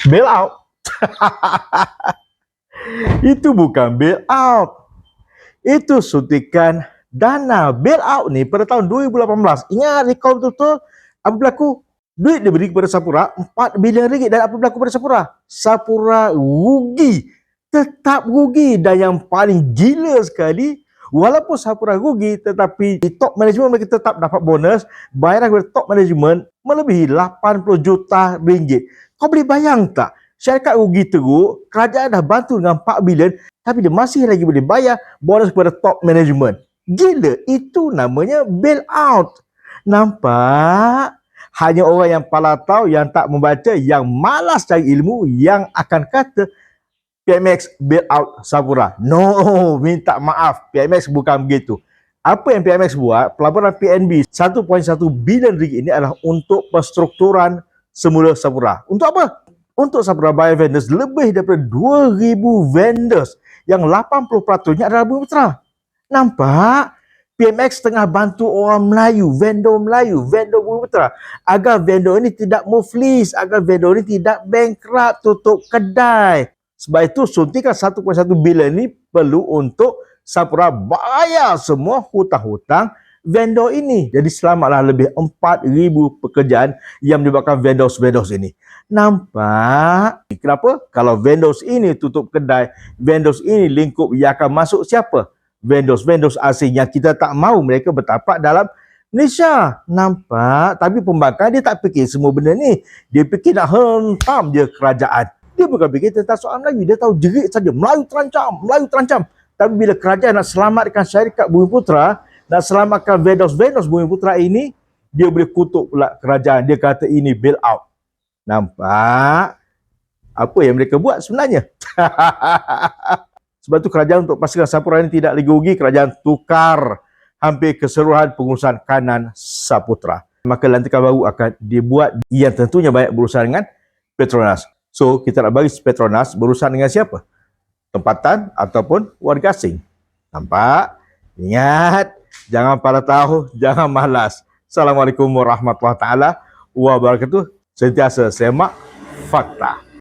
bail out. Itu bukan bail out. Itu suntikan dana. Bail out ni pada tahun 2018. Ingat recall betul-betul apa berlaku? Duit diberi kepada Sapura 4 bilion ringgit dan apa berlaku pada Sapura? Sapura rugi. Tetap rugi, dan yang paling gila sekali, walaupun Sapura rugi tetapi di top management mereka tetap dapat bonus. Bayaran kepada top management melebihi 80 juta ringgit. Kau boleh bayang tak? Syarikat rugi teruk, kerajaan dah bantu dengan 4 bilion tapi dia masih lagi boleh bayar bonus kepada top management. Gila, itu namanya bail out. Nampak? Hanya orang yang pala tahu, yang tak membaca, yang malas cari ilmu yang akan kata PMX bail out Sapura. No, minta maaf, PMX bukan begitu. Apa yang PMX buat, pelaburan PNB 1.1 bilion ringgit ini adalah untuk penstrukturan semula Sapura. Untuk apa? Untuk Sapura bayar vendors lebih daripada 2,000 vendors yang 80%-nya adalah Bumiputera. Nampak? PMX tengah bantu orang Melayu, vendor Bumiputera, agar vendor ini tidak muflis, agar vendor ini tidak bankrupt, tutup kedai. Sebab itu suntikan 1.1 bilion ini perlu untuk Sapura bayar semua hutang-hutang vendor ini. Jadi selamatlah lebih 4,000 pekerjaan yang menyebabkan vendors ini. Nampak? Kenapa? Kalau vendors ini tutup kedai, vendors ini lingkup, ia akan masuk siapa? Vendors asing yang kita tak mahu mereka bertapak dalam Malaysia. Nampak? Tapi pembangkang dia tak fikir semua benda ni. Dia fikir nak hentam je kerajaan. Dia bukan fikir tentang soal Melayu. Dia tahu jerit saja. Melayu terancam. Tapi bila kerajaan nak selamatkan syarikat Bumiputera, nak selamatkan vendors Bumiputera ini, dia boleh kutuk pula kerajaan. Dia kata ini bail out. Nampak? Apa yang mereka buat sebenarnya? Sebab itu kerajaan untuk pastikan Sapura ini tidak lagi rugi, kerajaan tukar hampir keseluruhan pengurusan kanan Saputra. Maka lantikan baru akan dibuat yang tentunya banyak berurusan dengan Petronas. So, kita nak bagi Petronas berurusan dengan siapa? Tempatan ataupun warga asing. Nampak? Ingat, jangan pada tahu, jangan malas. Assalamualaikum warahmatullahi wabarakatuh. Sentiasa semak fakta.